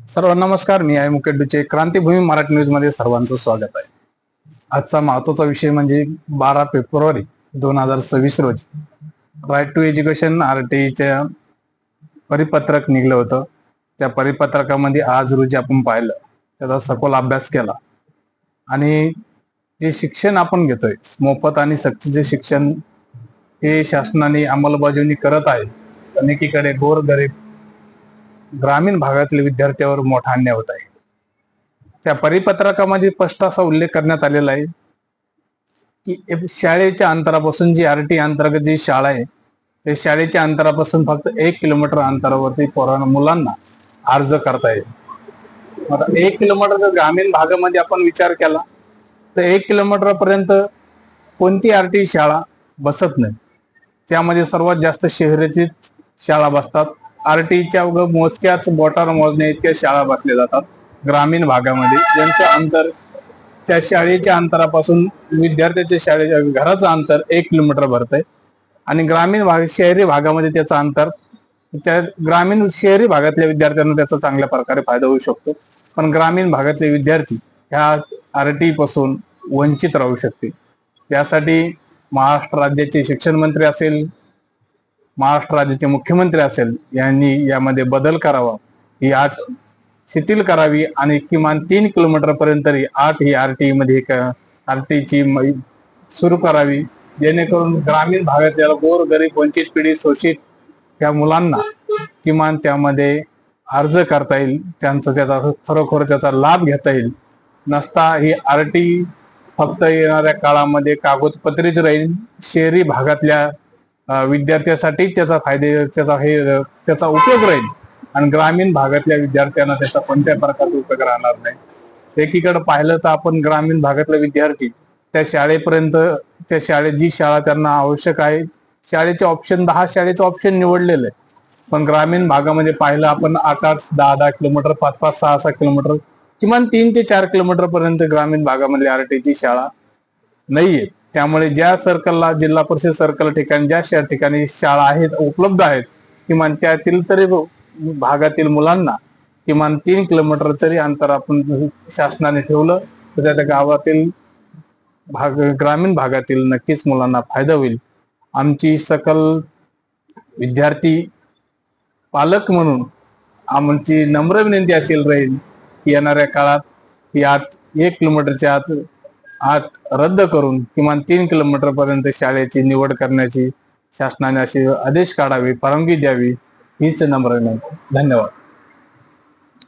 सर्वांना नमस्कार. मी आहे मुकेश डुचे. क्रांतीभूमी मराठी न्यूज मध्ये सर्वांचं स्वागत आहे. आजचा महत्वाचा विषय म्हणजे 12 फेब्रुवारी 2026 रोजी राईट टू एज्युकेशन RTIच्या परिपत्रक निघलं होतं. त्या परिपत्रकामध्ये आज रोजी आपण पाहिलं, त्याचा सखोल अभ्यास केला आणि जे शिक्षण आपण घेतोय मोफत आणि सक्तीचे शिक्षण हे शासनाने अंमलबजावणी करत आहे. पण एकीकडे गोरगरीब ग्रामीण भागातील विद्यार्थ्यांवर मोठा अन्याय होत आहे. त्या परिपत्रकामध्ये स्पष्ट असा उल्लेख करण्यात आलेला आहे की शाळेच्या अंतरापासून जी RTI अंतर्गत जी शाळा आहे त्या शाळेच्या अंतरापासून फक्त 1 किलोमीटर अंतरावरती मुलांना अर्ज करता येईल. आता 1 किलोमीटर जर ग्रामीण भागामध्ये आपण विचार केला तर 1 किलोमीटर पर्यंत कोणती RTI शाळा बसत नाही. त्यामध्ये सर्वात जास्त शहराचीच शाळा बसतात. RTIच्या मोजक्याच बोटावर मोजण्या इतक्या शाळा बसल्या जातात ग्रामीण भागामध्ये, ज्यांचं अंतर त्या शाळेच्या अंतरापासून विद्यार्थ्याच्या शाळेच्या घराचं अंतर 1 किलोमीटर भरतंय आणि ग्रामीण भाग शहरी भागामध्ये त्याचं अंतर त्या ग्रामीण शहरी भागातल्या विद्यार्थ्यांना त्याचा चांगल्या प्रकारे फायदा होऊ शकतो. पण ग्रामीण भागातले विद्यार्थी ह्या RTI पासून वंचित राहू शकते. त्यासाठी महाराष्ट्र राज्याचे शिक्षण मंत्री असेल, महाराष्ट्र राज्याचे मुख्यमंत्री असेल यांनी यामध्ये बदल करावा, ही अट शिथिल करावी आणि किमान 3 किलोमीटर पर्यंत अट ही RTI मध्ये RTIची सुरू करावी, जेणेकरून ग्रामीण भागातील गोरगरीब वंचित पिढी शोषित त्या मुलांना किमान त्यामध्ये अर्ज करता येईल, त्याचा खरोखर त्याचा लाभ घेता येईल. नसता ही RTI फक्त येणाऱ्या काळामध्ये कागदपत्रीच राहील. शहरी भागातल्या विद्यार्थ्यांसाठी त्याचा त्याचा उपयोग राहील आणि ग्रामीण भागातल्या विद्यार्थ्यांना त्याचा कोणत्या प्रकारचा उपयोग राहणार नाही. एकीकडे पाहिलं तर आपण ग्रामीण भागातले विद्यार्थी त्या शाळेपर्यंत त्या शाळेत जी शाळा त्यांना आवश्यक आहे शाळेचे ऑप्शन 10 शाळेचं ऑप्शन निवडलेलं आहे. पण ग्रामीण भागामध्ये पाहिलं आपण 8-8, 10-10 किलोमीटर, 5-5, 6-6 किलोमीटर, किमान 3 ते 4 किलोमीटर पर्यंत ग्रामीण भागामध्ये RTIची शाळा नाहीये. त्यामुळे ज्या सर्कलला जिल्हा परिषद सर्कल ठिकाणी ज्या ठिकाणी शाळा आहेत उपलब्ध आहेत, किमान त्यातील तरी भागातील मुलांना किमान 3 किलोमीटर तरी अंतर आपण शासनाने ठेवलं तर त्या गावातील ग्रामीण भागातील नक्कीच मुलांना फायदा होईल. आमची सकल विद्यार्थी पालक म्हणून आमची नम्र विनंती असेल राहील की येणाऱ्या काळात ही 1 किलोमीटरच्या आत रद्द करून किमान 3 किलोमीटर पर्यंत शाळेची निवड करण्याची शासनाने असे आदेश काढावे, परवानगी द्यावी, हीच नम्र विनंती. धन्यवाद.